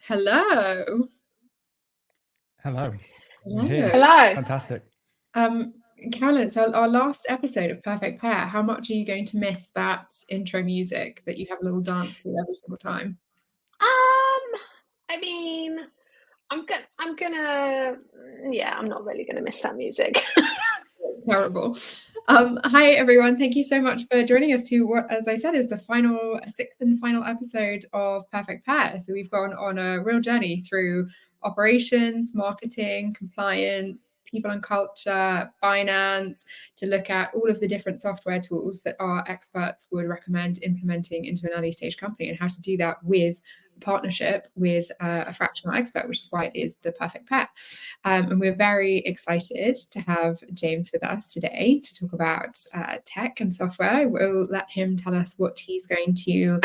Hello. Hello. Hello. Hello. Fantastic. Carolyn, so our last episode of Perfect Pair, how much are you going to miss that intro music that you have a little dance to every single time? I mean, I'm not really gonna miss that music. Terrible. Hi everyone, thank you so much for joining us to what, as I said, is the sixth and final episode of Perfect Pair. So we've gone on a real journey through operations, marketing, compliance, people and culture, finance, to look at all of the different software tools that our experts would recommend implementing into an early stage company and how to do that with partnership with a fractional expert, which is why it is the perfect pair. And we're very excited to have James with us today to talk about tech and software. We'll let him tell us what he's going to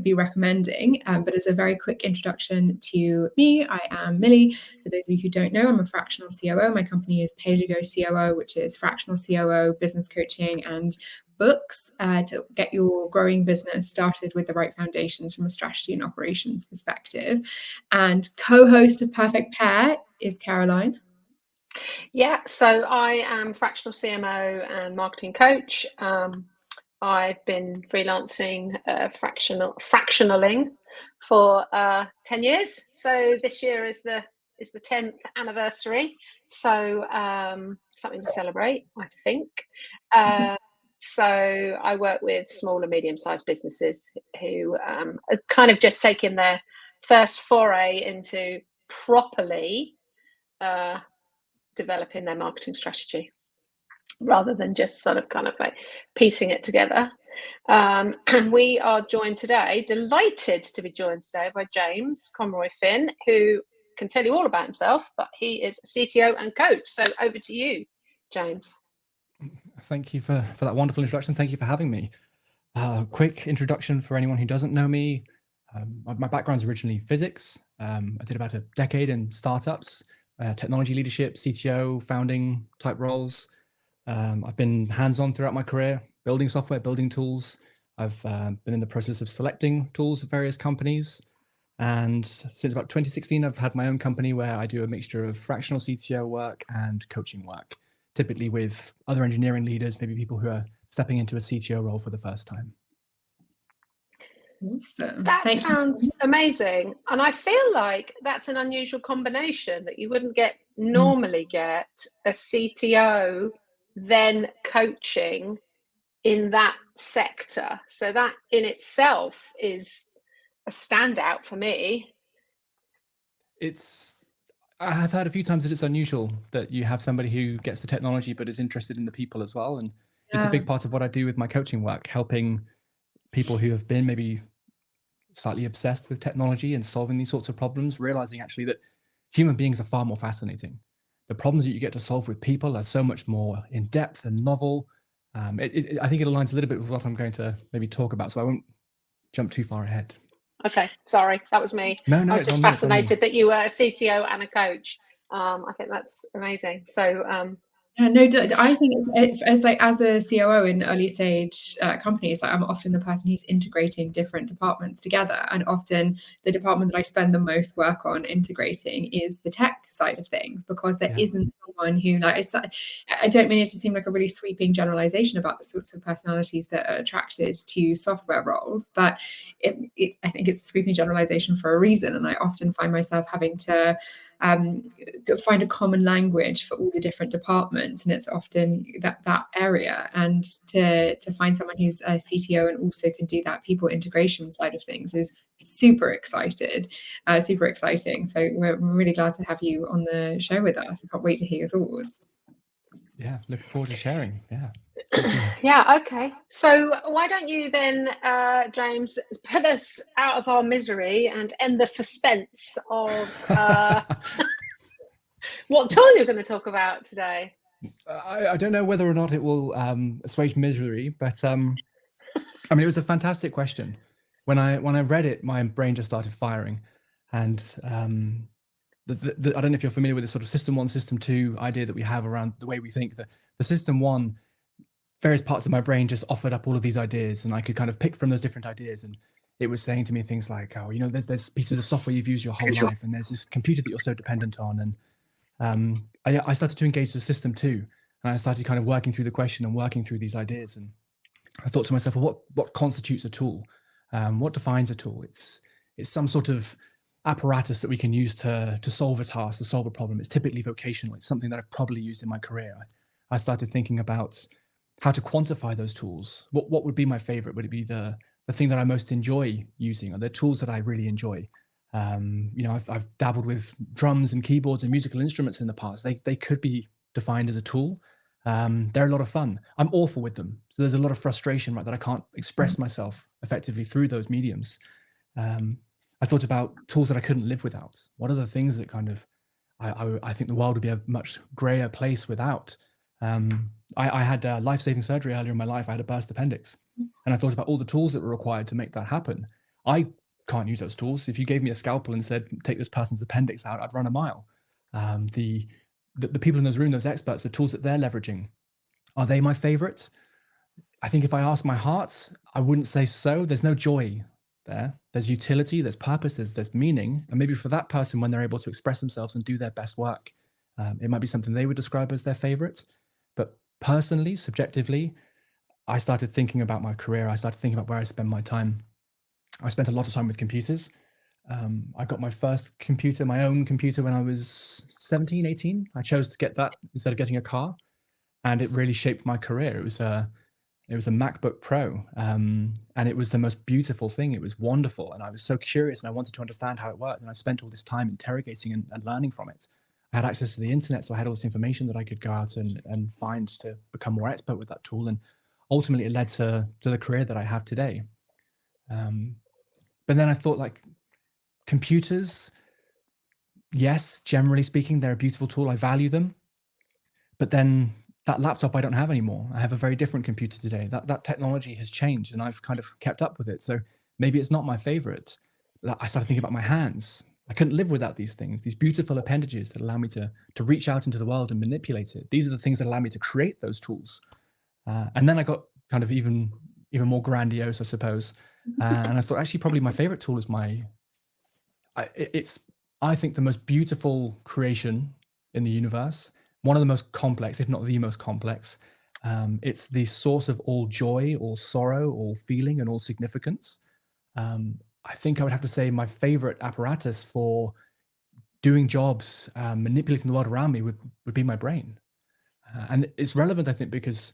be recommending. But as a very quick introduction to me, I am Millie. For those of you who don't know, I'm a fractional COO. My company is Pay to Go COO, which is fractional COO, business coaching, and books to get your growing business started with the right foundations from a strategy and operations perspective. And co-host of Perfect Pair is Caroline. Yeah, so I am fractional CMO and marketing coach. I've been freelancing fractionaling for 10 years. So this year is the 10th anniversary. So something to celebrate, I think. So I work with small and medium-sized businesses who are kind of just taking their first foray into properly developing their marketing strategy, rather than just sort of kind of like piecing it together. And we are delighted to be joined today by James Conroy-Finn, who can tell you all about himself, but he is a CTO and coach. So over to you, James. Thank you for that wonderful introduction. Thank you for having me. Quick introduction for anyone who doesn't know me. My background's originally physics. I did about a decade in startups, technology leadership, CTO, founding type roles. I've been hands-on throughout my career, building software, building tools. I've been in the process of selecting tools at various companies. And since about 2016, I've had my own company where I do a mixture of fractional CTO work and coaching work, typically with other engineering leaders, maybe people who are stepping into a CTO role for the first time. Awesome. That sounds amazing. And I feel like that's an unusual combination that you wouldn't normally get a CTO then coaching in that sector. So that in itself is a standout for me. I have heard a few times that it's unusual that you have somebody who gets the technology but is interested in the people as well. And it's a big part of what I do with my coaching work, helping people who have been maybe slightly obsessed with technology and solving these sorts of problems, realizing actually that human beings are far more fascinating. The problems that you get to solve with people are so much more in depth and novel. I think it aligns a little bit with what I'm going to maybe talk about, so I won't jump too far ahead. Okay, sorry, that was me. No, I was just fascinated that you were a CTO and a coach. I think that's amazing. So no, I think it's as the COO in early stage companies, like I'm often the person who's integrating different departments together, and often the department that I spend the most work on integrating is the tech side of things, because there isn't someone who, like, I don't mean it to seem like a really sweeping generalization about the sorts of personalities that are attracted to software roles, but I think it's a sweeping generalization for a reason, and I often find myself having to find a common language for all the different departments, and it's often that area. And to find someone who's a CTO and also can do that people integration side of things is super exciting. So we're really glad to have you on the show with us. I can't wait to hear your thoughts. Yeah, looking forward to sharing. Yeah, okay. So why don't you then, James, put us out of our misery and end the suspense of what tool you're going to talk about today? I don't know whether or not it will assuage misery, but I mean, it was a fantastic question. When I read it, my brain just started firing, and I don't know if you're familiar with this sort of system 1, system 2 idea that we have around the way we think. The system 1, various parts of my brain just offered up all of these ideas, and I could kind of pick from those different ideas and it was saying to me things like, oh, there's pieces of software you've used your whole life, and there's this computer that you're so dependent on. And I started to engage the system too. And I started kind of working through the question and working through these ideas. And I thought to myself, well, what constitutes a tool? What defines a tool? It's some sort of apparatus that we can use to solve a task, to solve a problem. It's typically vocational. It's something that I've probably used in my career. I started thinking about how to quantify those tools. What would be my favorite? Would it be the thing that I most enjoy using, or the tools that I really enjoy? I've dabbled with drums and keyboards and musical instruments in the past. They could be defined as a tool. They're a lot of fun. I'm awful with them. So there's a lot of frustration, right, that I can't express myself effectively through those mediums. I thought about tools that I couldn't live without. What are the things that kind of, I think the world would be a much grayer place without? I had life-saving surgery earlier in my life. I had a burst appendix. And I thought about all the tools that were required to make that happen. I can't use those tools. If you gave me a scalpel and said, take this person's appendix out, I'd run a mile. The people in those rooms, those experts, the tools that they're leveraging, are they my favorite? I think if I ask my heart, I wouldn't say so. There's no joy there. There's utility, there's purpose, there's meaning. And maybe for that person, when they're able to express themselves and do their best work, it might be something they would describe as their favorite. But personally, subjectively, I started thinking about my career. I started thinking about where I spend my time. I spent a lot of time with computers. I got my first computer, my own computer, when I was 17, 18. I chose to get that instead of getting a car. And it really shaped my career. It was a MacBook Pro. And it was the most beautiful thing. It was wonderful. And I was so curious and I wanted to understand how it worked. And I spent all this time interrogating and learning from it. I had access to the internet, so I had all this information that I could go out and find to become more expert with that tool. And ultimately it led to the career that I have today. But then I thought, like, computers, yes, generally speaking, they're a beautiful tool. I value them. But then that laptop I don't have anymore. I have a very different computer today. That technology has changed and I've kind of kept up with it. So maybe it's not my favorite. I started thinking about my hands. I couldn't live without these things, these beautiful appendages that allow me to reach out into the world and manipulate it. These are the things that allow me to create those tools. And then I got kind of even more grandiose, I suppose. And I thought, actually, probably my favorite tool is I think the most beautiful creation in the universe, one of the most complex, if not the most complex. It's the source of all joy, all sorrow, all feeling, and all significance. I think I would have to say my favorite apparatus for doing jobs, manipulating the world around me would be my brain. And it's relevant, I think, because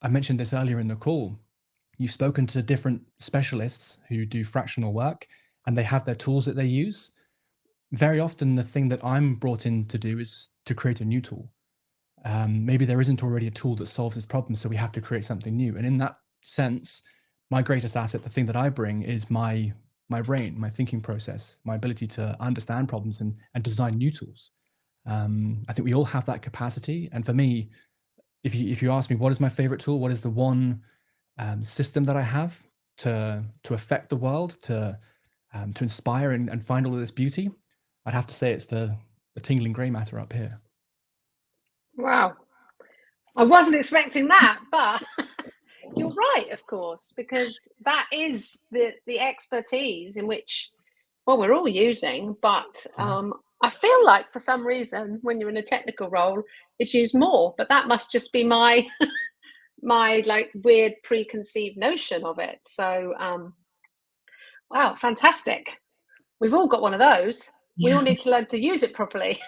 I mentioned this earlier in the call. You've spoken to different specialists who do fractional work and they have their tools that they use. Very often the thing that I'm brought in to do is to create a new tool. Maybe there isn't already a tool that solves this problem, so we have to create something new. And in that sense, my greatest asset, the thing that I bring, is my brain, my thinking process, my ability to understand problems and design new tools. I think we all have that capacity. And for me, if you ask me, what is my favorite tool? What is the one system that I have to affect the world, to inspire and find all of this beauty? I'd have to say it's the tingling grey matter up here. Wow. I wasn't expecting that, but you're right, of course, because that is the expertise in which, well, we're all using, but I feel like for some reason, when you're in a technical role, it's used more, but that must just be my like weird preconceived notion of it. So, wow, fantastic. We've all got one of those. Yeah. We all need to learn to use it properly.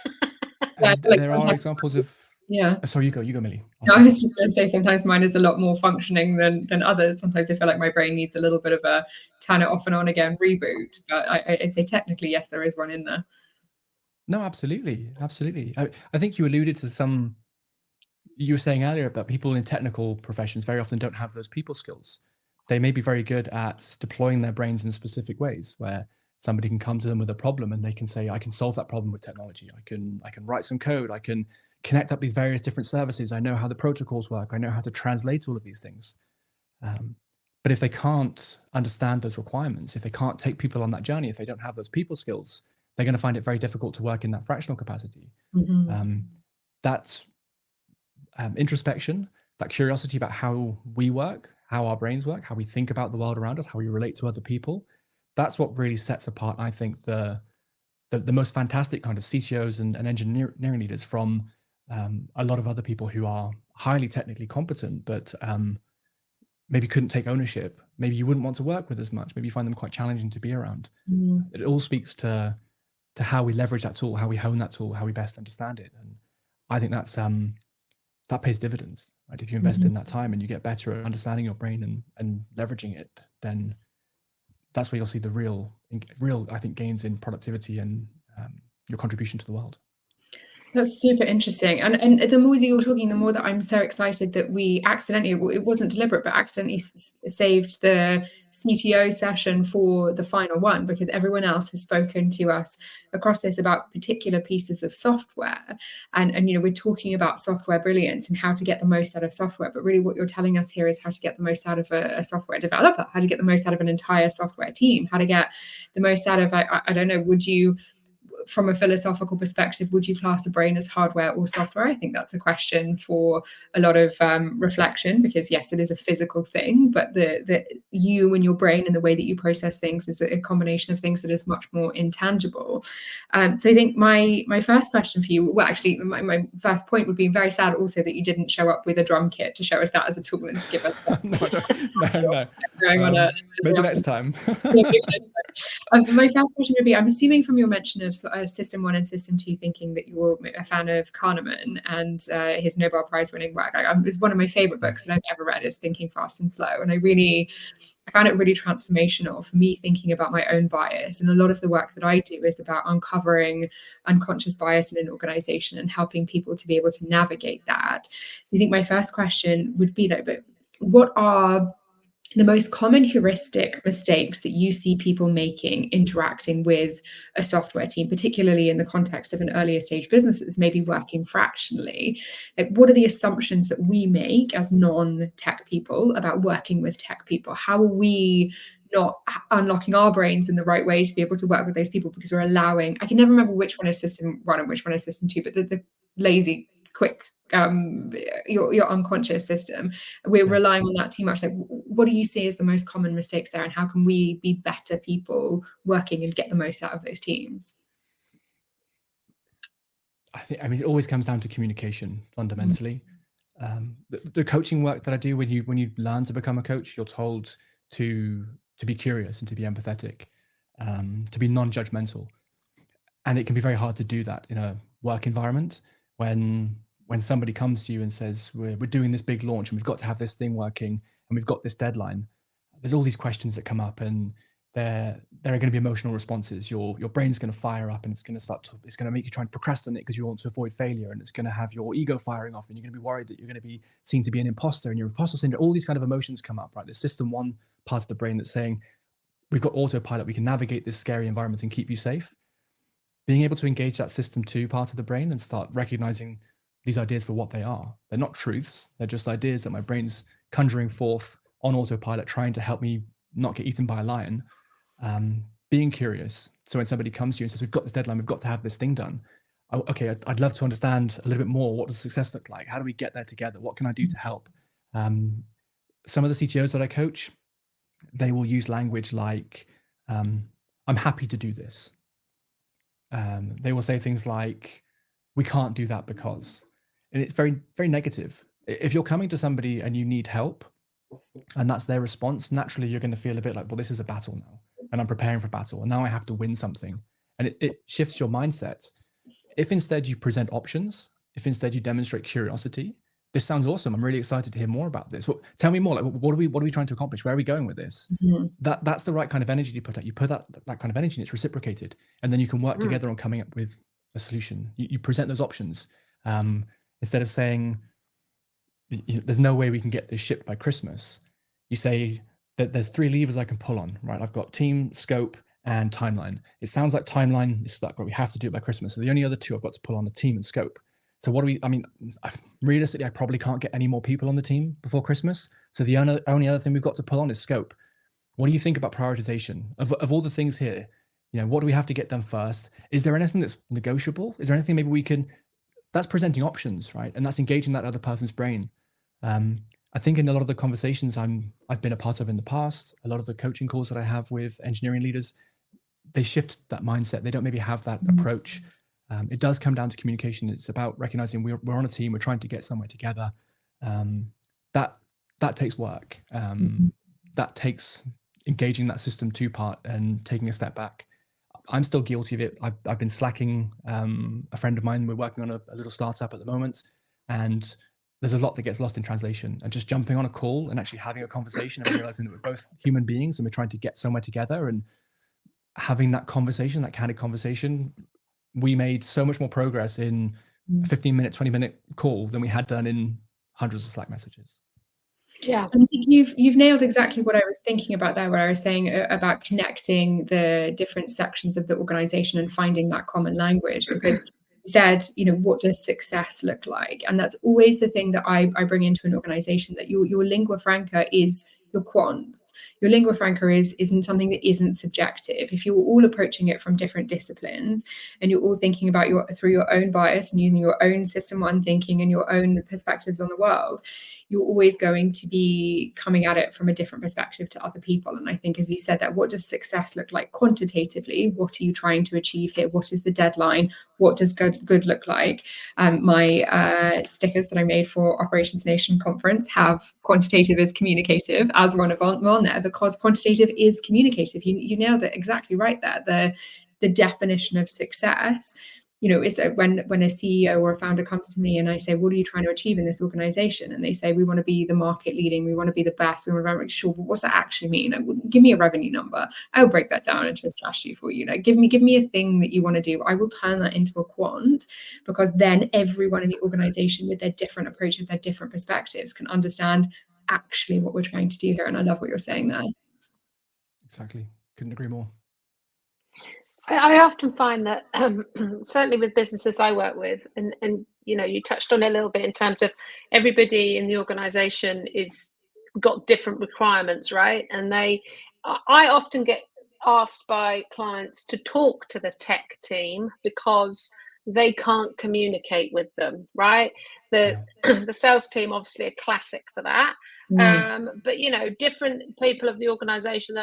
Yeah, there are examples of... Yeah. Sorry, you go, Millie. No, I was just going to say sometimes mine is a lot more functioning than others. Sometimes I feel like my brain needs a little bit of a turn it off and on again reboot. But I'd say technically, yes, there is one in there. No, absolutely. I think you alluded to some... You were saying earlier about people in technical professions very often don't have those people skills. They may be very good at deploying their brains in specific ways where somebody can come to them with a problem and they can say, I can solve that problem with technology. I can write some code. I can connect up these various different services. I know how the protocols work. I know how to translate all of these things. But if they can't understand those requirements, if they can't take people on that journey, if they don't have those people skills, they're going to find it very difficult to work in that fractional capacity. Mm-hmm. That's introspection, that curiosity about how we work, how our brains work, how we think about the world around us, how we relate to other people. That's what really sets apart, I think, the most fantastic kind of CTOs and engineering leaders from a lot of other people who are highly technically competent, but maybe couldn't take ownership. Maybe you wouldn't want to work with as much. Maybe you find them quite challenging to be around. It all speaks to how we leverage that tool, how we hone that tool, how we best understand it. And I think that's that pays dividends, right? If you invest in that time and you get better at understanding your brain and leveraging it, then that's where you'll see the real, I think, gains in productivity and your contribution to the world. That's super interesting. And the more that you're talking, the more that I'm so excited that we accidentally, it wasn't deliberate, but accidentally saved the CTO session for the final one, because everyone else has spoken to us across this about particular pieces of software. And you know, we're talking about software brilliance and how to get the most out of software. But really what you're telling us here is how to get the most out of a software developer, how to get the most out of an entire software team, how to get the most out of, I don't know, would you, from a philosophical perspective, would you class a brain as hardware or software? I think that's a question for a lot of reflection, because yes, it is a physical thing, but the you and your brain and the way that you process things is a combination of things that is much more intangible. So I think my first question for you, well, actually, my first point would be very sad also that you didn't show up with a drum kit to show us that as a tool and to give us no. Maybe next time. My first question would be, I'm assuming from your mention of System 1 and System 2 thinking that you're a fan of Kahneman and his Nobel Prize winning work. It's one of my favorite books that I've ever read, is Thinking Fast and Slow. And I found it really transformational for me thinking about my own bias. And a lot of the work that I do is about uncovering unconscious bias in an organization and helping people to be able to navigate that. So I think my first question would be, but what are the most common heuristic mistakes that you see people making interacting with a software team, particularly in the context of an earlier stage business that's maybe working fractionally? Like, what are the assumptions that we make as non-tech people about working with tech people? How are we not unlocking our brains in the right way to be able to work with those people, because we're allowing, I can never remember which one is System 1 and which one is System 2, but the lazy, quick, your unconscious system, we're relying on that too much. Like, what do you see as the most common mistakes there, and how can we be better people working and get the most out of those teams? I mean, it always comes down to communication fundamentally. The coaching work that I do, when you learn to become a coach, you're told to be curious and to be empathetic, to be non-judgmental, and it can be very hard to do that in a work environment when somebody comes to you and says, we're doing this big launch and we've got to have this thing working and we've got this deadline. There's all these questions that come up, and there are going to be emotional responses. Your brain's going to fire up, and it's going to make you try and procrastinate because you want to avoid failure, and it's going to have your ego firing off, and you're going to be worried that you're going to be seen to be an imposter, and your imposter syndrome. All these kind of emotions come up, right? The System 1 part of the brain that's saying, we've got autopilot, we can navigate this scary environment and keep you safe. Being able to engage that System 2 part of the brain and start recognizing these ideas for what they are. They're not truths. They're just ideas that my brain's conjuring forth on autopilot, trying to help me not get eaten by a lion. Being curious. So when somebody comes to you and says, we've got this deadline, we've got to have this thing done. Okay, I'd love to understand a little bit more. What does success look like? How do we get there together? What can I do to help? Some of the CTOs that I coach, they will use language like, I'm happy to do this. They will say things like, we can't do that because, and it's very, very negative. If you're coming to somebody and you need help and that's their response, naturally you're going to feel a bit like, well, this is a battle now and I'm preparing for battle and now I have to win something. And it shifts your mindset. If instead you present options, if instead you demonstrate curiosity, this sounds awesome. I'm really excited to hear more about this. Well, tell me more. Like, what are we trying to accomplish? Where are we going with this? That's the right kind of energy you put out. You put that kind of energy and it's reciprocated. And then you can work together on coming up with a solution. You present those options. Instead of saying, there's no way we can get this shipped by Christmas, you say that there's 3 levers I can pull on, right? I've got team, scope, and timeline. It sounds like timeline is stuck, but we have to do it by Christmas. So the only other 2 I've got to pull on are team and scope. So realistically, I probably can't get any more people on the team before Christmas. So the only other thing we've got to pull on is scope. What do you think about prioritization? Of all the things here, what do we have to get done first? Is there anything that's negotiable? Is there anything maybe we can, that's presenting options, right? And that's engaging that other person's brain. I think in a lot of the conversations I've been a part of in the past, a lot of the coaching calls that I have with engineering leaders, they shift that mindset. They don't maybe have that approach. It does come down to communication. It's about recognizing we're on a team. We're trying to get somewhere together. That takes work. That takes engaging that system two part and taking a step back. I'm still guilty of it. I've been slacking. A friend of mine, we're working on a little startup at the moment, and there's a lot that gets lost in translation. And just jumping on a call and actually having a conversation and realizing that we're both human beings and we're trying to get somewhere together, and having that conversation, that candid conversation, we made so much more progress in a 15-minute, 20-minute call than we had done in hundreds of Slack messages. Yeah, I think you've nailed exactly what I was thinking about there, where I was saying about connecting the different sections of the organization and finding that common language. Because you said, what does success look like? And that's always the thing that I bring into an organization, that your lingua franca is your quant. Your lingua franca isn't something that isn't subjective. If you're all approaching it from different disciplines and you're all thinking about through your own bias and using your own system one thinking and your own perspectives on the world, you're always going to be coming at it from a different perspective to other people. And I think, as you said, that what does success look like quantitatively? What are you trying to achieve here? What is the deadline? What does good look like? My stickers that I made for Operations Nation conference have quantitative is communicative as one of them on there, because quantitative is communicative. You nailed it exactly right there. The definition of success, it's when a CEO or a founder comes to me and I say, what are you trying to achieve in this organization? And they say, we want to be the market leading, we want to be the best, we want to make sure, but what's that actually mean? Give me a revenue number. I'll break that down into a strategy for you. Give me a thing that you want to do. I will turn that into a quant, because then everyone in the organization with their different approaches, their different perspectives, can understand actually what we're trying to do here. And I love what you're saying there. Exactly. Couldn't agree more. I often find that certainly with businesses I work with, and you touched on it a little bit in terms of everybody in the organization is got different requirements, right? And I often get asked by clients to talk to the tech team because they can't communicate with them, right? The sales team obviously a classic for that. But different people of the organization,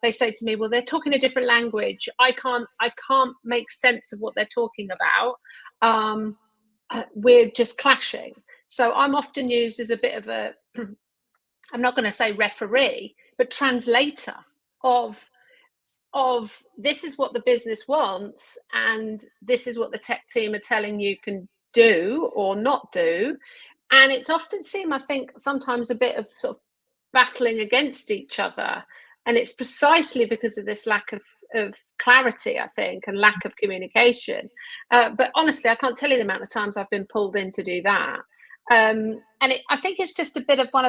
they say to me, well, they're talking a different language. I can't make sense of what they're talking about. We're just clashing. So I'm often used as a bit of a, I'm not going to say referee, but translator of this is what the business wants, and this is what the tech team are telling you can do or not do. And it's often seen, I think, sometimes a bit of sort of battling against each other. And it's precisely because of this lack of clarity, I think, and lack of communication. But honestly, I can't tell you the amount of times I've been pulled in to do that. And I think it's just a bit of one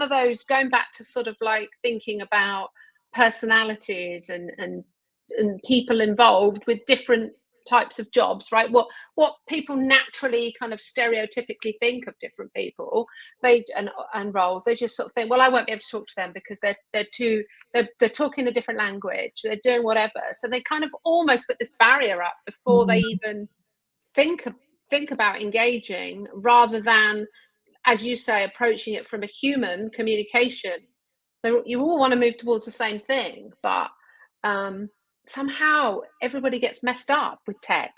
of those going back to sort of like thinking about personalities and people involved with different types of jobs, right? What people naturally kind of stereotypically think of different people, and roles, they just sort of think, well, I won't be able to talk to them because they're talking a different language, they're doing whatever. So they kind of almost put this barrier up before they even think about engaging, rather than, as you say, approaching it from a human communication. You all want to move towards the same thing, but somehow everybody gets messed up with tech,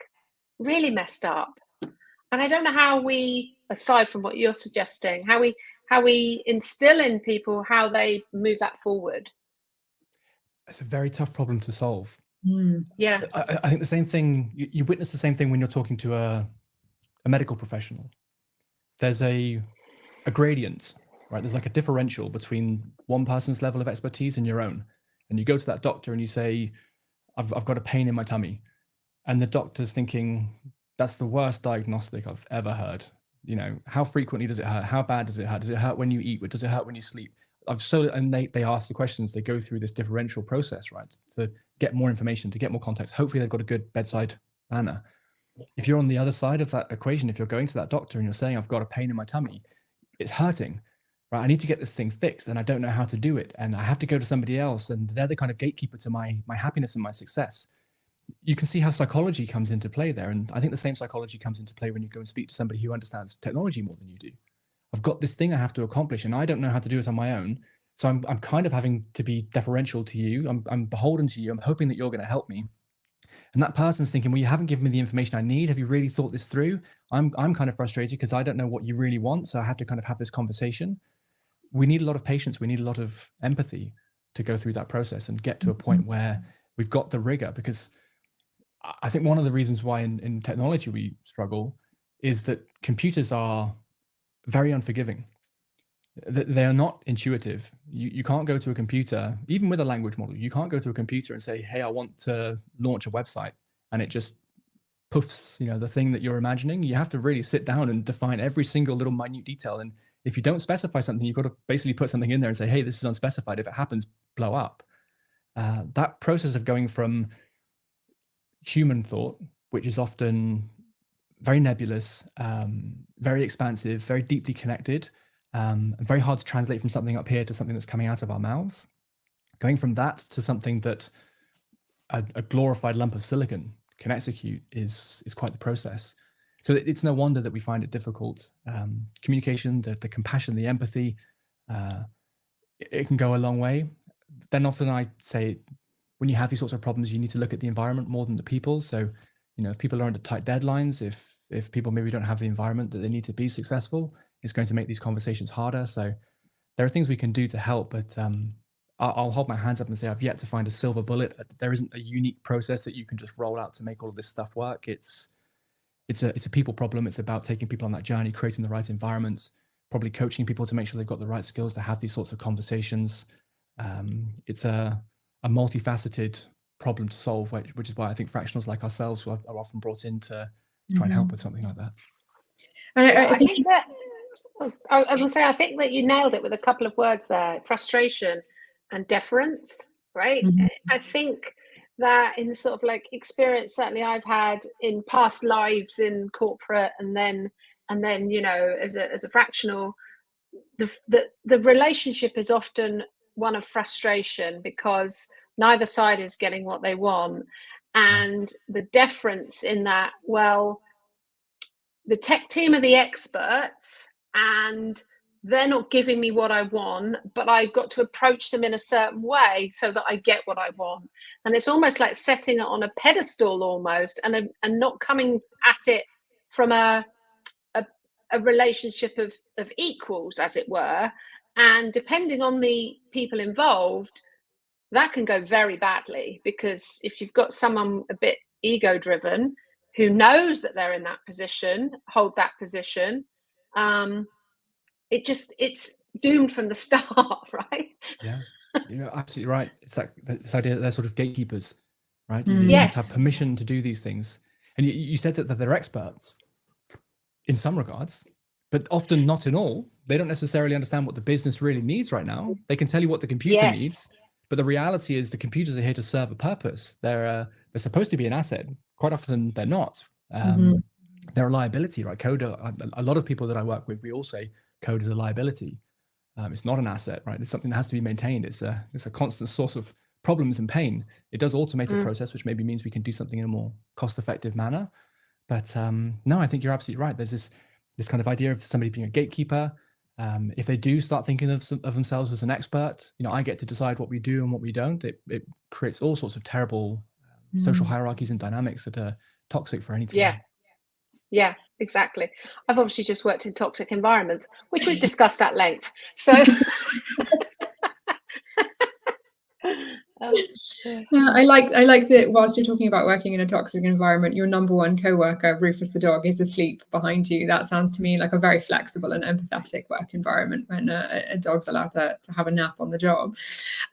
really messed up. And I don't know how we, aside from what you're suggesting, how we instill in people how they move that forward. It's a very tough problem to solve. Yeah. I think the same thing, you witness the same thing when you're talking to a medical professional. There's a gradient, right? There's like a differential between one person's level of expertise and your own. And you go to that doctor and you say, I've got a pain in my tummy. And the doctor's thinking, that's the worst diagnostic I've ever heard. How frequently does it hurt? How bad does it hurt? Does it hurt when you eat? Does it hurt when you sleep? And they ask the questions, they go through this differential process, right? To get more information, to get more context. Hopefully they've got a good bedside manner. If you're on the other side of that equation, if you're going to that doctor and you're saying, I've got a pain in my tummy, it's hurting, right? I need to get this thing fixed and I don't know how to do it. And I have to go to somebody else. And they're the kind of gatekeeper to my happiness and my success. You can see how psychology comes into play there. And I think the same psychology comes into play when you go and speak to somebody who understands technology more than you do. I've got this thing I have to accomplish, and I don't know how to do it on my own. So I'm kind of having to be deferential to you. I'm beholden to you. I'm hoping that you're going to help me. And that person's thinking, well, you haven't given me the information I need. Have you really thought this through? I'm kind of frustrated because I don't know what you really want. So I have to kind of have this conversation. We need a lot of patience. We need a lot of empathy to go through that process and get to a point where we've got the rigor. Because I think one of the reasons why in technology we struggle is that computers are very unforgiving. They are not intuitive. You can't go to a computer, even with a language model, you can't go to a computer and say, hey, I want to launch a website, and it just poofs, the thing that you're imagining. You have to really sit down and define every single little minute detail. And if you don't specify something, you've got to basically put something in there and say, hey, this is unspecified. If it happens, blow up. That process of going from human thought, which is often very nebulous, very expansive, very deeply connected, and very hard to translate from something up here to something that's coming out of our mouths. Going from that to something that a glorified lump of silicon can execute is quite the process. So it's no wonder that we find it difficult. Communication, the compassion, the empathy, it can go a long way. Then often I say, when you have these sorts of problems, you need to look at the environment more than the people. So, if people are under tight deadlines, if people maybe don't have the environment that they need to be successful, it's going to make these conversations harder. So there are things we can do to help, but I'll hold my hands up and say I've yet to find a silver bullet. There isn't a unique process that you can just roll out to make all of this stuff work. It's a people problem. It's about taking people on that journey, creating the right environments, probably coaching people to make sure they've got the right skills to have these sorts of conversations. It's a multifaceted problem to solve, which is why I think fractionals like ourselves are often brought in to try and help with something like that. I think that I was going to say, I think that you nailed it with a couple of words there: frustration and deference. Right? I think that in sort of like experience, certainly I've had in past lives in corporate, and then as a fractional, the relationship is often one of frustration because neither side is getting what they want, and the deference in that, well, the tech team are the experts and they're not giving me what I want, but I've got to approach them in a certain way so that I get what I want. And it's almost like setting it on a pedestal almost, and not coming at it from a relationship of equals, as it were. And depending on the people involved, that can go very badly, because if you've got someone a bit ego driven who knows that they're in that position, hold that position, it's doomed from the start, right? Yeah, you're absolutely right. It's like this idea that they're sort of gatekeepers, right? You Yes. have to have permission to do these things. And you said that they're experts in some regards, but often not in all. They don't necessarily understand what the business really needs right now. They can tell you what the computer needs, but the reality is the computers are here to serve a purpose. They're supposed to be an asset. Quite often they're not. They're a liability, right? Code, a lot of people that I work with, we all say code is a liability. It's not an asset, right? It's something that has to be maintained. It's a constant source of problems and pain. It does automate a process, which maybe means we can do something in a more cost-effective manner. But no, I think you're absolutely right. There's this kind of idea of somebody being a gatekeeper. If they do start thinking of themselves as an expert, I get to decide what we do and what we don't. It creates all sorts of terrible social hierarchies and dynamics that are toxic for any team. Yeah, exactly. I've obviously just worked in toxic environments, which we've discussed at length. So I like that whilst you're talking about working in a toxic environment, your number one co-worker, Rufus the dog, is asleep behind you. That sounds to me like a very flexible and empathetic work environment when a dog's allowed to have a nap on the job.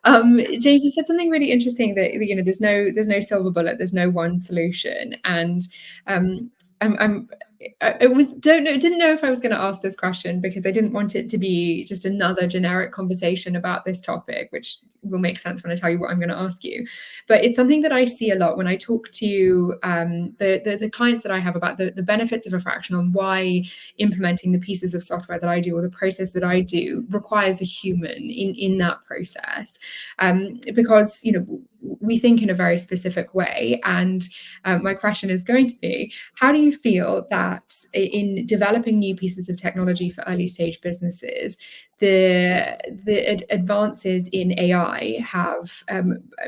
James, you said something really interesting that there's no silver bullet, there's no one solution, and didn't know if I was going to ask this question because I didn't want it to be just another generic conversation about this topic, which will make sense when I tell you what I'm going to ask you. But it's something that I see a lot when I talk to the clients that I have about the benefits of a fractional and why implementing the pieces of software that I do or the process that I do requires a human in that process. Because, we think in a very specific way. And my question is going to be, how do you feel that in developing new pieces of technology for early stage businesses, the advances in AI have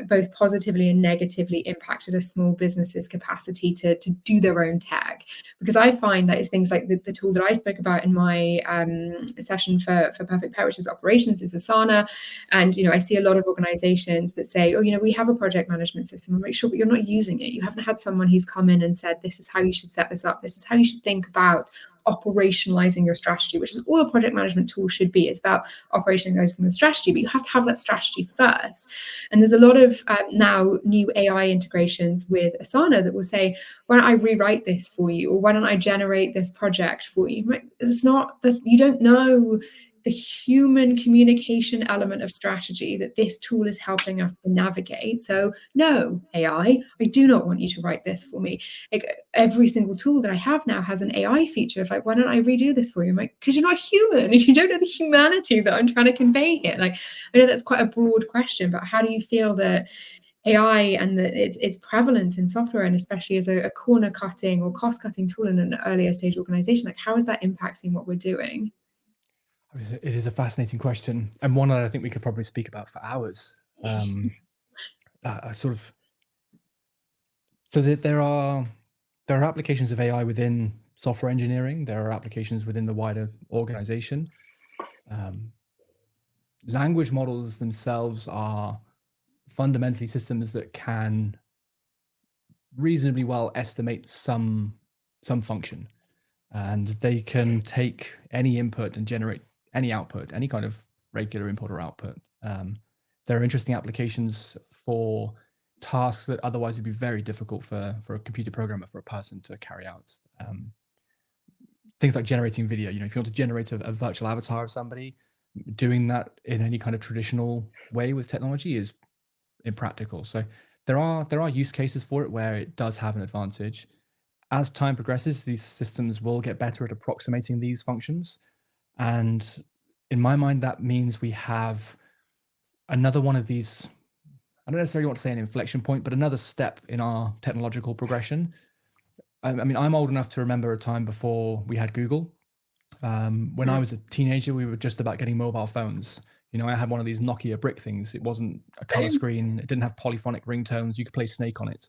both positively and negatively impacted a small business's capacity to do their own tech? Because I find that it's things like the tool that I spoke about in my session for Perfect Pet, which is operations, is Asana. And, I see a lot of organizations that say, oh, we have a project management system. I'm like, sure, but you're not using it. You haven't had someone who's come in and said, this is how you should set this up. This is how you should think about operationalizing your strategy, which is all a project management tool should be. It's about operationalizing the strategy, but you have to have that strategy first. And there's a lot of now new AI integrations with Asana that will say, why don't I rewrite this for you? Or why don't I generate this project for you? You don't know the human communication element of strategy that this tool is helping us to navigate. So no, AI, I do not want you to write this for me. Like, every single tool that I have now has an AI feature of like, why don't I redo this for you? I'm like, because you're not human. You don't know the humanity that I'm trying to convey here. Like, I know that's quite a broad question, but how do you feel that AI and its prevalence in software, and especially as a corner cutting or cost cutting tool in an earlier stage organization, like how is that impacting what we're doing? It is a fascinating question, and one that I think we could probably speak about for hours. So that there are applications of AI within software engineering. There are applications within the wider organization. Language models themselves are fundamentally systems that can reasonably well estimate some function, and they can take any input and generate any output, any kind of regular input or output. There are interesting applications for tasks that otherwise would be very difficult for a computer programmer, for a person to carry out. Things like generating video. If you want to generate a virtual avatar of somebody, doing that in any kind of traditional way with technology is impractical. So there are use cases for it where it does have an advantage. As time progresses, these systems will get better at approximating these functions. And in my mind, that means we have another one of these, I don't necessarily want to say an inflection point, but another step in our technological progression. I mean, I'm old enough to remember a time before we had Google. When I was a teenager, we were just about getting mobile phones. I had one of these Nokia brick things. It wasn't a color screen. It didn't have polyphonic ringtones. You could play Snake on it.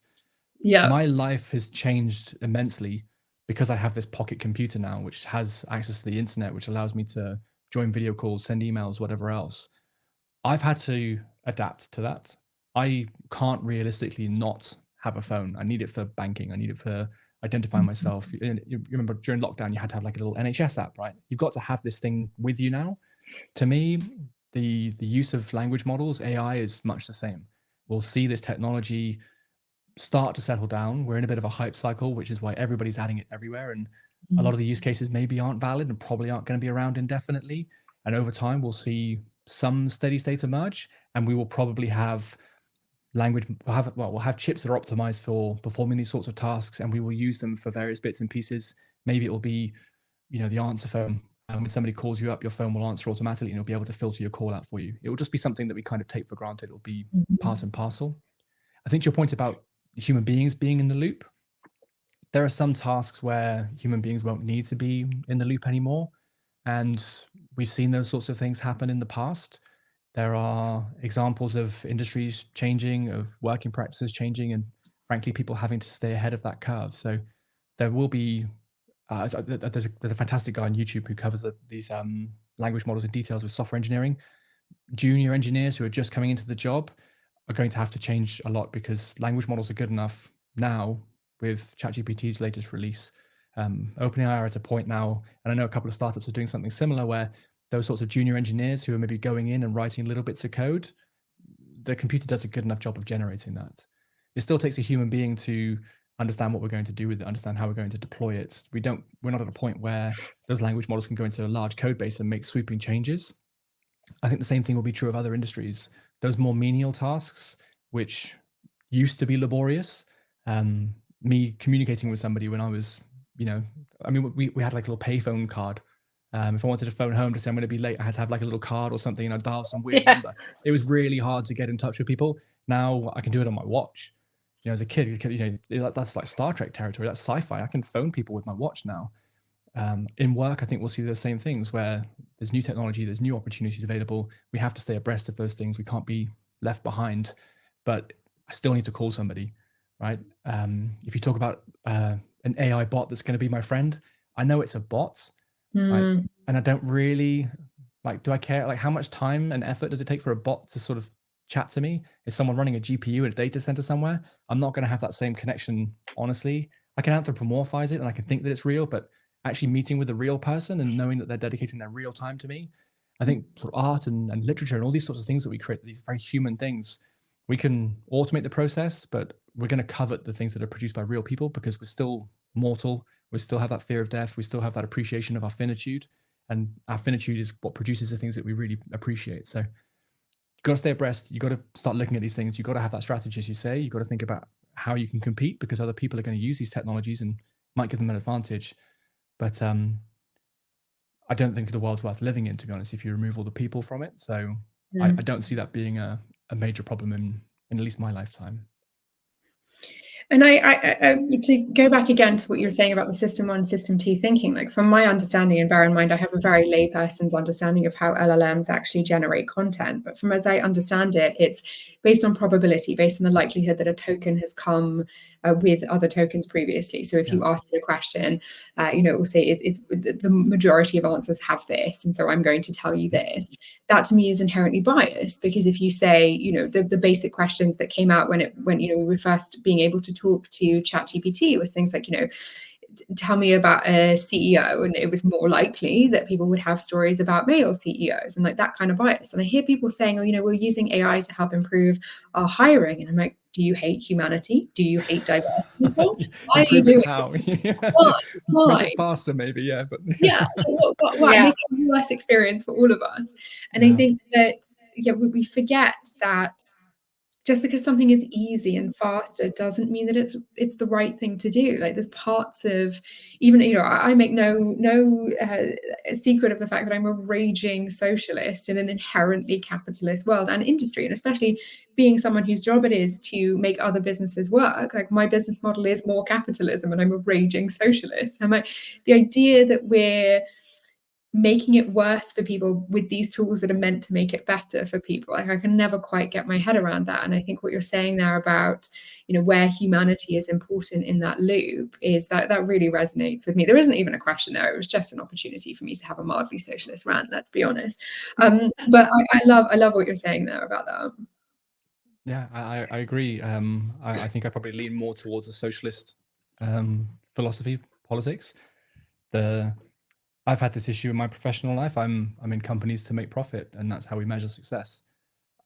Yeah. My life has changed immensely because I have this pocket computer now, which has access to the internet, which allows me to join video calls, send emails, whatever else. I've had to adapt to that. I can't realistically not have a phone. I need it for banking. I need it for identifying myself. You remember during lockdown, you had to have like a little NHS app, right? You've got to have this thing with you now. To me, the use of language models, AI, is much the same. We'll see this technology start to settle down. We're in a bit of a hype cycle, which is why everybody's adding it everywhere. And a lot of the use cases maybe aren't valid and probably aren't going to be around indefinitely. And over time, we'll see some steady state emerge, and we will probably have we'll have chips that are optimized for performing these sorts of tasks, and we will use them for various bits and pieces. Maybe it will be, the answer phone. When somebody calls you up, your phone will answer automatically, and it'll be able to filter your call out for you. It will just be something that we kind of take for granted. It'll be part and parcel. I think to your point about human beings being in the loop, there are some tasks where human beings won't need to be in the loop anymore. And we've seen those sorts of things happen in the past. There are examples of industries changing, of working practices changing, and frankly, people having to stay ahead of that curve. So there will be, there's a fantastic guy on YouTube who covers these language models in details with software engineering. Junior engineers who are just coming into the job are going to have to change a lot because language models are good enough now with ChatGPT's latest release. OpenAI are at a point now, and I know a couple of startups are doing something similar where those sorts of junior engineers who are maybe going in and writing little bits of code, the computer does a good enough job of generating that. It still takes a human being to understand what we're going to do with it, understand how we're going to deploy it. We're not at a point where those language models can go into a large code base and make sweeping changes. I think the same thing will be true of other industries. Those more menial tasks, which used to be laborious, me communicating with somebody when I was, we had like a little payphone card. If I wanted to phone home to say I'm going to be late, I had to have like a little card or something, and I'd dial some weird number. It was really hard to get in touch with people. Now I can do it on my watch. You know, as a kid, you know, that's like Star Trek territory. That's sci-fi. I can phone people with my watch now. In work, I think we'll see those same things where there's new technology, there's new opportunities available. We have to stay abreast of those things. We can't be left behind, but I still need to call somebody, right? If you talk about an AI bot that's going to be my friend, I know it's a bot, right? And I don't really like, do I care? Like, how much time and effort does it take for a bot to sort of chat to me? Is someone running a GPU in a data center somewhere? I'm not going to have that same connection, honestly. I can anthropomorphize it and I can think that it's real, but actually meeting with a real person and knowing that they're dedicating their real time to me, I think sort of art and literature and all these sorts of things that we create, these very human things, we can automate the process, but we're going to covet the things that are produced by real people because we're still mortal. We still have that fear of death. We still have that appreciation of our finitude. And our finitude is what produces the things that we really appreciate. So you've got to stay abreast. You've got to start looking at these things. You've got to have that strategy, as you say. You've got to think about how you can compete because other people are going to use these technologies and might give them an advantage. But I don't think the world's worth living in, to be honest, if you remove all the people from it. So I don't see that being a major problem in at least my lifetime. And I to go back again to what you were saying about the system 1, system 2 thinking, like from my understanding, and bear in mind, I have a very layperson's understanding of how LLMs actually generate content. But from as I understand it, it's based on probability, based on the likelihood that a token has come with other tokens previously. So if you ask it a question, you know, it will say it's the majority of answers have this, and so I'm going to tell you this. That to me is inherently biased because if you say, you know, the basic questions that came out when you know we were first being able to talk to ChatGPT was things like, you know, tell me about a CEO, and it was more likely that people would have stories about male CEOs and like that kind of bias. And I hear people saying, oh, you know, we're using AI to help improve our hiring, and I'm like, do you hate humanity? Do you hate diverse people? Why are you doing how? Why? Make it faster, maybe, yeah. But yeah, what make it a worse experience for all of us? And I think that we forget that just because something is easy and faster doesn't mean that it's the right thing to do. Like there's parts of, even, you know, I make no secret of the fact that I'm a raging socialist in an inherently capitalist world and industry, and especially being someone whose job it is to make other businesses work. Like my business model is more capitalism, and I'm a raging socialist. And the idea that we're making it worse for people with these tools that are meant to make it better for people, like I can never quite get my head around that. And I think what you're saying there about, you know, where humanity is important in that loop is that really resonates with me. There isn't even a question there. It was just an opportunity for me to have a mildly socialist rant, let's be honest. But I love what you're saying there about that. Yeah, I agree. I think I probably lean more towards a socialist philosophy, politics. I've had this issue in my professional life. I'm in companies to make profit, and that's how we measure success.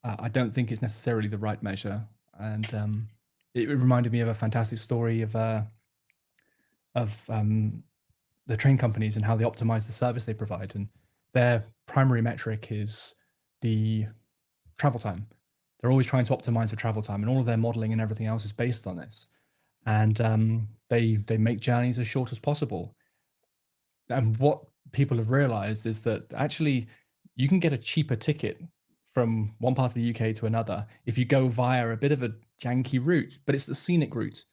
I don't think it's necessarily the right measure, and it reminded me of a fantastic story of the train companies and how they optimize the service they provide, and their primary metric is the travel time. They're always trying to optimize the travel time, and all of their modeling and everything else is based on this. And they make journeys as short as possible. And what people have realized is that actually you can get a cheaper ticket from one part of the UK to another if you go via a bit of a janky route, but it's the scenic route.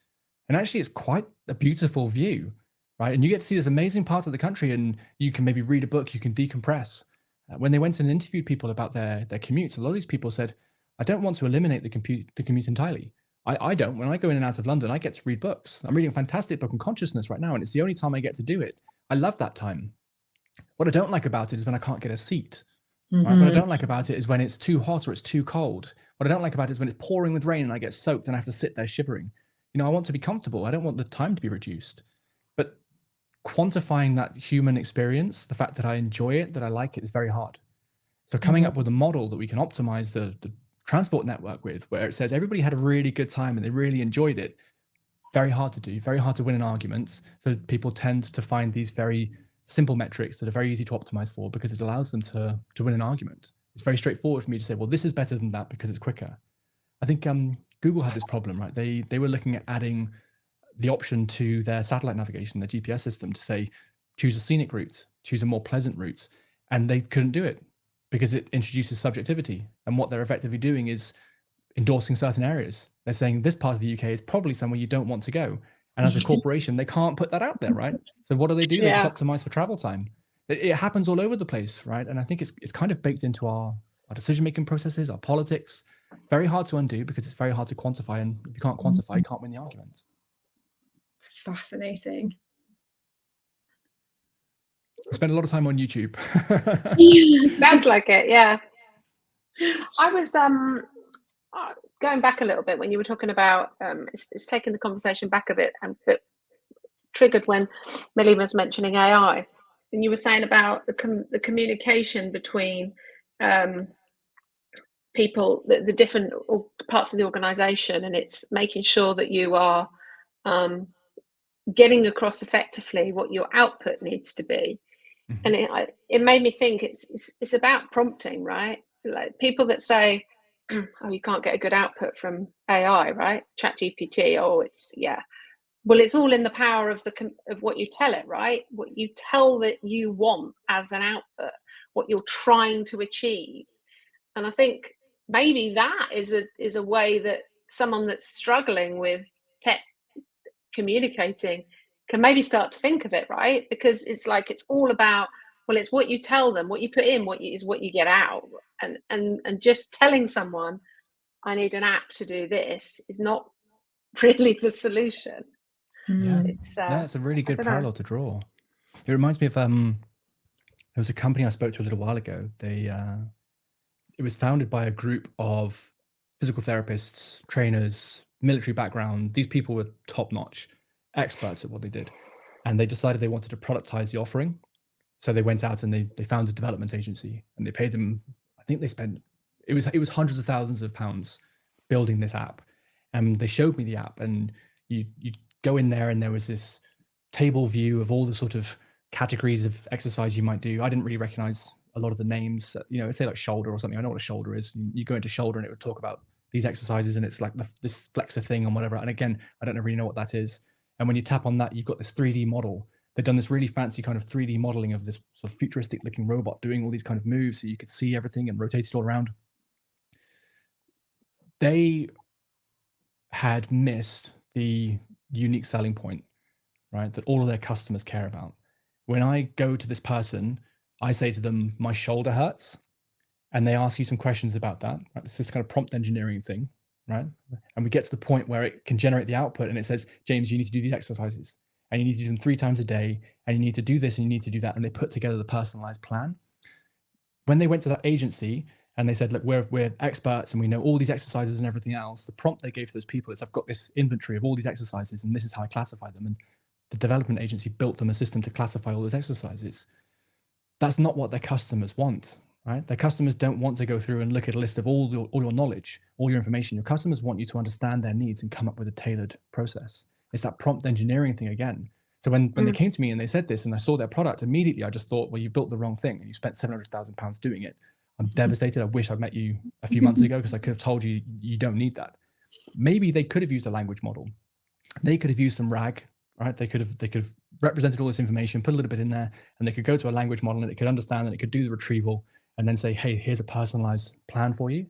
And actually it's quite a beautiful view, right? And you get to see this amazing part of the country, and you can maybe read a book, you can decompress. When they went and interviewed people about their commutes, a lot of these people said, I don't want to eliminate the commute entirely. I don't. When I go in and out of London, I get to read books. I'm reading a fantastic book on consciousness right now, and it's the only time I get to do it. I love that time. What I don't like about it is when I can't get a seat. Right? What I don't like about it is when it's too hot or it's too cold. What I don't like about it is when it's pouring with rain and I get soaked and I have to sit there shivering. You know, I want to be comfortable. I don't want the time to be reduced. But quantifying that human experience, the fact that I enjoy it, that I like it, is very hard. So coming up with a model that we can optimize the transport network with, where it says everybody had a really good time and they really enjoyed it, very hard to do, very hard to win an argument. So people tend to find these very simple metrics that are very easy to optimize for because it allows them to win an argument. It's very straightforward for me to say, well, this is better than that because it's quicker. I think Google had this problem, right? They were looking at adding the option to their satellite navigation, their GPS system, to say, choose a scenic route, choose a more pleasant route. And they couldn't do it because it introduces subjectivity. And what they're effectively doing is endorsing certain areas. They're saying this part of the UK is probably somewhere you don't want to go. And as a corporation, they can't put that out there, right? So what do? They just optimize for travel time. It happens all over the place, right? And I think it's kind of baked into our decision-making processes, our politics. Very hard to undo because it's very hard to quantify. And if you can't quantify, you can't win the argument. It's fascinating. I spend a lot of time on YouTube. Sounds like it, yeah. I was going back a little bit when you were talking about it's taking the conversation back a bit, and but triggered when Millie was mentioning AI, and you were saying about the communication between people, the different parts of the organization, and it's making sure that you are getting across effectively what your output needs to be. And it made me think it's about prompting, right? Like people that say, oh, you can't get a good output from AI, right? ChatGPT, well, it's all in the power of what you tell it, right? What you tell that you want as an output, what you're trying to achieve. And I think maybe that is a way that someone that's struggling with tech communicating can maybe start to think of it, right? Because it's like it's all about, well, it's what you tell them, what you put in, what you get out, and just telling someone, I need an app to do this, is not really the solution. Yeah, it's a really good parallel to draw. It reminds me of there was a company I spoke to a little while ago. It was founded by a group of physical therapists, trainers, military background. These people were top-notch experts at what they did, and they decided they wanted to productize the offering. So they went out and they found a development agency, and they paid them, I think they spent, it was hundreds of thousands of pounds building this app. And they showed me the app, and you go in there and there was this table view of all the sort of categories of exercise you might do. I didn't really recognize a lot of the names, say like shoulder or something. I know what a shoulder is. You go into shoulder and it would talk about these exercises, and it's like this flexor thing and whatever. And again, I don't really know what that is. And when you tap on that, you've got this 3D model. They've done this really fancy kind of 3D modeling of this sort of futuristic looking robot doing all these kind of moves so you could see everything and rotate it all around. They had missed the unique selling point, right? That all of their customers care about. When I go to this person, I say to them, my shoulder hurts. And they ask you some questions about that, right? This is kind of prompt engineering thing, right? And we get to the point where it can generate the output and it says, James, you need to do these exercises and you need to do them 3 times a day and you need to do this and you need to do that. And they put together the personalized plan. When they went to that agency and they said, look, we're experts and we know all these exercises and everything else, the prompt they gave to those people is, I've got this inventory of all these exercises and this is how I classify them. And the development agency built them a system to classify all those exercises. That's not what their customers want, right? Their customers don't want to go through and look at a list of all your knowledge, all your information. Your customers want you to understand their needs and come up with a tailored process. It's that prompt engineering thing again. So when they came to me and they said this and I saw their product, immediately I just thought, well, you built the wrong thing and you spent £700,000 doing it. I'm devastated. I wish I'd met you a few months ago because I could have told you, you don't need that. Maybe they could have used a language model. They could have used some RAG, right? They could have represented all this information, put a little bit in there, and they could go to a language model and it could understand and it could do the retrieval and then say, hey, here's a personalized plan for you.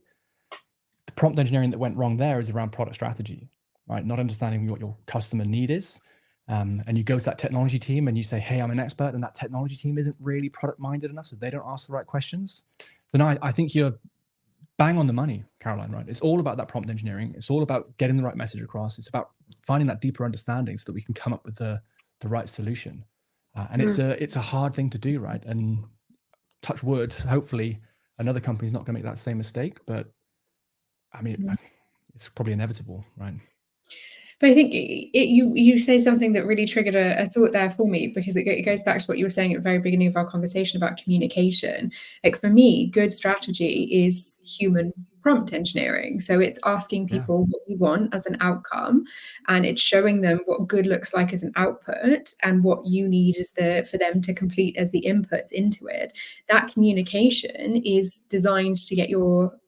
The prompt engineering that went wrong there is around product strategy, right? Not understanding what your customer need is. And you go to that technology team and you say, hey, I'm an expert, and that technology team isn't really product minded enough, so they don't ask the right questions. So now I think you're bang on the money, Caroline, right? It's all about that prompt engineering. It's all about getting the right message across. It's about finding that deeper understanding so that we can come up with the right solution. And it's a hard thing to do, right? And touch wood, hopefully another company's not going to make that same mistake, but I mean, it's probably inevitable, right? But I think you say something that really triggered a thought there for me, because it goes back to what you were saying at the very beginning of our conversation about communication. Like for me, good strategy is human prompt engineering. So it's asking people what you want as an outcome, and it's showing them what good looks like as an output and what you need is for them to complete as the inputs into it. That communication is designed to get your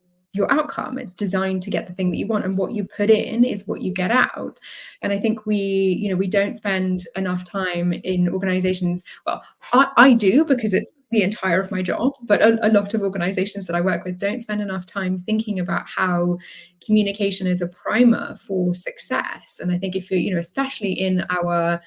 outcome. It's designed to get the thing that you want, and what you put in is what you get out. And I think we don't spend enough time in organizations. Well, I do, because it's the entire of my job, but a lot of organizations that I work with don't spend enough time thinking about how communication is a primer for success. And I think if you're, especially in our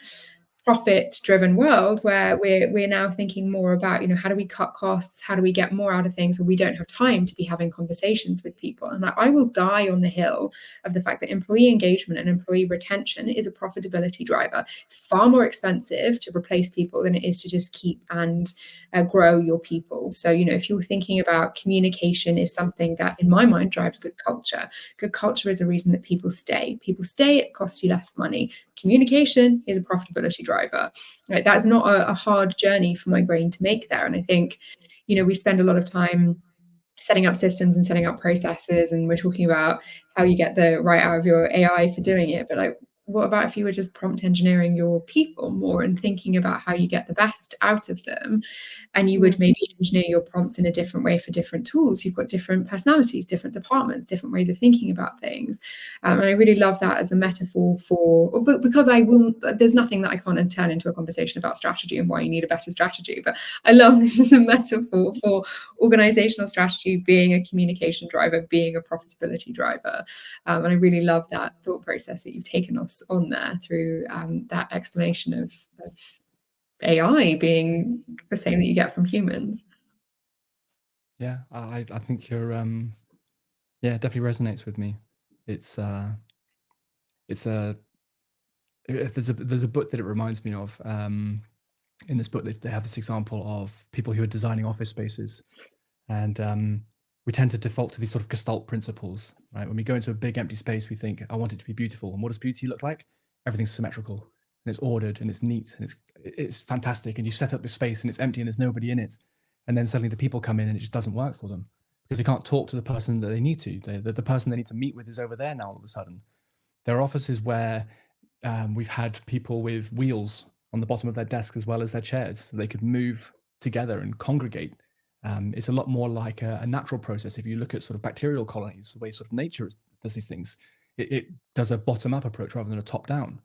profit-driven world where we're now thinking more about, how do we cut costs, how do we get more out of things, or we don't have time to be having conversations with people. And I will die on the hill of the fact that employee engagement and employee retention is a profitability driver. It's far more expensive to replace people than it is to just keep and grow your people. So, if you're thinking about communication is something that in my mind drives good culture. Good culture is a reason that people stay. It costs you less money. Communication is a profitability driver. Right? That's not a hard journey for my brain to make there. And I think, we spend a lot of time setting up systems and setting up processes, and we're talking about how you get the right out of your AI for doing it. But what about if you were just prompt engineering your people more and thinking about how you get the best out of them? And you would maybe engineer your prompts in a different way for different tools. You've got different personalities, different departments, different ways of thinking about things. And I really love that as a metaphor because there's nothing that I can't turn into a conversation about strategy and why you need a better strategy. But I love this as a metaphor for organizational strategy being a communication driver, being a profitability driver. And I really love that thought process that you've taken us on there through that explanation of AI being the same that you get from humans. Yeah, I think you're yeah, it definitely resonates with me. It's if there's a book that it reminds me of. In this book, they have this example of people who are designing office spaces, and we tend to default to these sort of Gestalt principles, right? When we go into a big empty space, we think, I want it to be beautiful. And what does beauty look like? Everything's symmetrical and it's ordered and it's neat and it's fantastic. And you set up the space and it's empty and there's nobody in it. And then suddenly the people come in and it just doesn't work for them because they can't talk to the person that they need to. The person they need to meet with is over there now all of a sudden. There are offices where we've had people with wheels on the bottom of their desk as well as their chairs, so they could move together and congregate. It's a lot more like a natural process. If you look at sort of bacterial colonies, the way sort of nature does these things, it does a bottom-up approach rather than a top-down.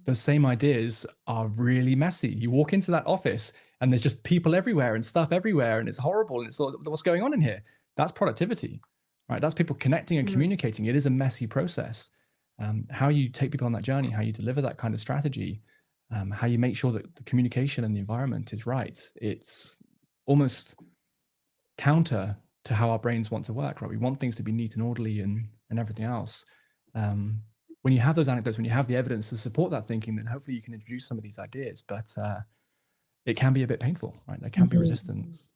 Those same ideas are really messy. You walk into that office and there's just people everywhere and stuff everywhere and it's horrible and it's what's going on in here. That's productivity, right? That's people connecting and communicating. It is a messy process. How you take people on that journey, how you deliver that kind of strategy, how you make sure that the communication and the environment is right. It's almost counter to how our brains want to work, right? We want things to be neat and orderly and everything else. When you have those anecdotes, when you have the evidence to support that thinking, then hopefully you can introduce some of these ideas, but it can be a bit painful, right? There can be resistance.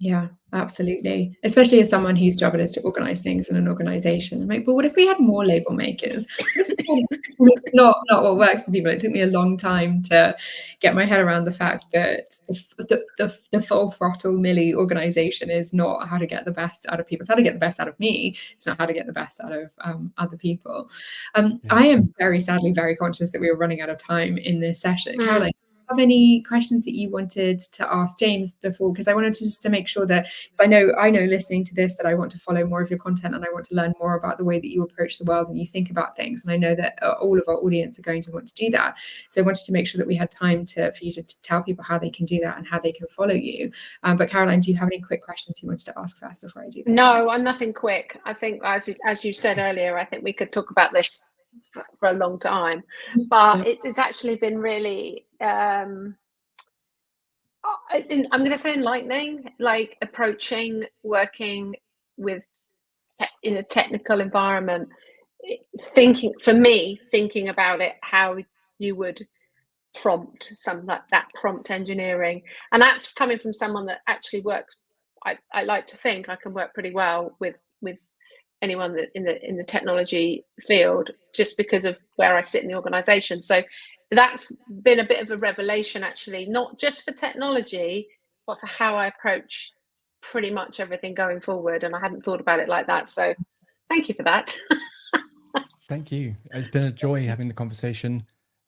Yeah, absolutely. Especially as someone whose job it is to organize things in an organization. I'm like, but what if we had more label makers? It's not what works for people. It took me a long time to get my head around the fact that the full throttle Millie organization is not how to get the best out of people. It's how to get the best out of me. It's not how to get the best out of other people. I am very sadly very conscious that we are running out of time in this session. Caroline, have any questions that you wanted to ask James before? Because I wanted to make sure that I know listening to this that I want to follow more of your content and I want to learn more about the way that you approach the world and you think about things. And I know that all of our audience are going to want to do that. So I wanted to make sure that we had time for you to tell people how they can do that and how they can follow you. But Caroline, do you have any quick questions you wanted to ask first before I do that? No, I'm nothing quick. I think as you said earlier, I think we could talk about this for a long time, but it's actually been really I'm going to say enlightening, like approaching working with in a technical environment, thinking about it, how you would prompt some that prompt engineering, and that's coming from someone that actually works. I like to think I can work pretty well with anyone that in the technology field, just because of where I sit in the organization. So that's been a bit of a revelation, actually, not just for technology, but for how I approach pretty much everything going forward. And I hadn't thought about it like that. So thank you for that. Thank you. It's been a joy having the conversation.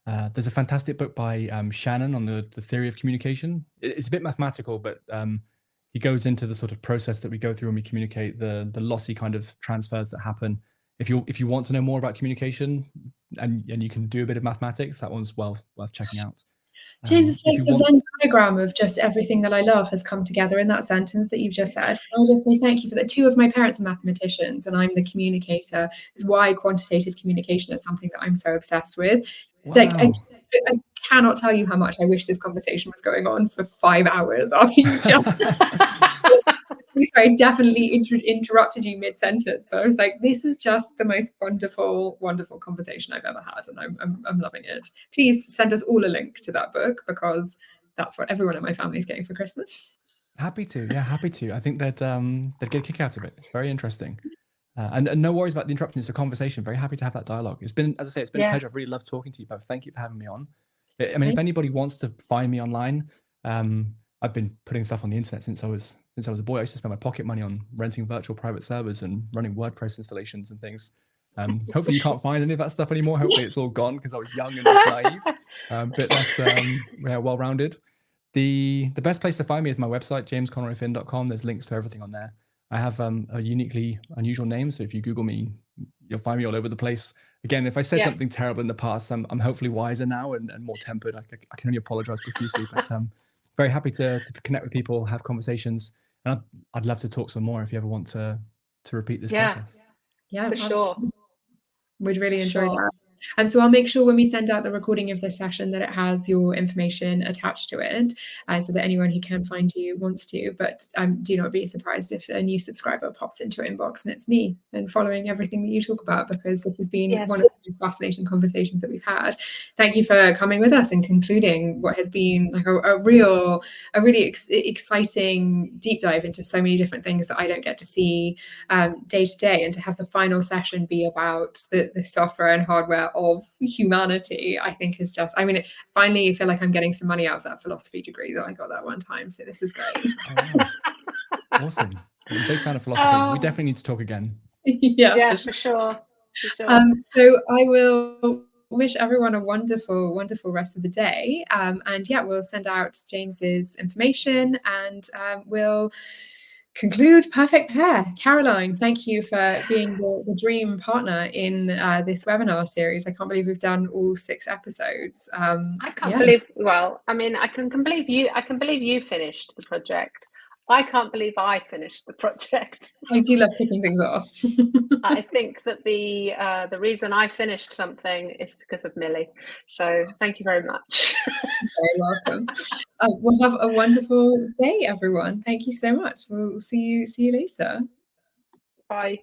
There's a fantastic book by Shannon on the theory of communication. It's a bit mathematical, but he goes into the sort of process that we go through when we communicate, the lossy kind of transfers that happen. If you want to know more about communication and you can do a bit of mathematics, that one's well worth checking out. James, it's If like you the want, Venn diagram of just everything that I love has come together in that sentence that you've just said. I'll just say thank you for that. Two of my parents are mathematicians and I'm the communicator. Is why quantitative communication is something that I'm so obsessed with. Like, wow. I cannot tell you how much I wish this conversation was going on for 5 hours after you just... Sorry, I definitely interrupted you mid-sentence, but I was like, this is just the most wonderful, wonderful conversation I've ever had, and I'm loving it. Please send us all a link to that book because that's what everyone in my family is getting for Christmas. Happy to, yeah, happy to. I think they'd get a kick out of it. It's very interesting. And no worries about the interruption. It's a conversation. Very happy to have that dialogue. It's been, as I say, it's been a pleasure. I've really loved talking to you both. Thank you for having me on. I mean, if anybody wants to find me online, I've been putting stuff on the internet since I was a boy. I used to spend my pocket money on renting virtual private servers and running WordPress installations and things. Hopefully you can't find any of that stuff anymore. Hopefully it's all gone because I was young and naive, a bit less well-rounded. The best place to find me is my website, jamesconroyfinn.com. There's links to everything on there. I have a uniquely unusual name, so if you Google me, you'll find me all over the place. Again, if I said something terrible in the past, I'm hopefully wiser now and more tempered. I can only apologize profusely, but very happy to connect with people, have conversations, and I'd love to talk some more if you ever want to repeat this process. Yeah, for sure. We'd really enjoy that. And so I'll make sure when we send out the recording of this session that it has your information attached to it, so that anyone who can find you wants to. But do not be surprised if a new subscriber pops into your inbox and it's me and following everything that you talk about, because this has been one of the most fascinating conversations that we've had. Thank you for coming with us and concluding what has been like a really exciting deep dive into so many different things that I don't get to see day to day, and to have the final session be about the software and hardware of humanity, I think is just, I mean, finally feel like I'm getting some money out of that philosophy degree that I got that one time. So this is great. Awesome. I'm a big fan of philosophy. We definitely need to talk again. Yeah, for sure. So I will wish everyone a wonderful, wonderful rest of the day. And yeah, we'll send out James's information and we'll conclude Perfect Pair. Caroline, thank you for being the dream partner in this webinar series. I can't believe we've done all 6 episodes. I can't believe, well, I mean, I can believe you finished the project. I can't believe I finished the project. I do love ticking things off. I think that the reason I finished something is because of Millie. So thank you very much. You're very welcome. We'll have a wonderful day, everyone. Thank you so much. We'll see you later. Bye.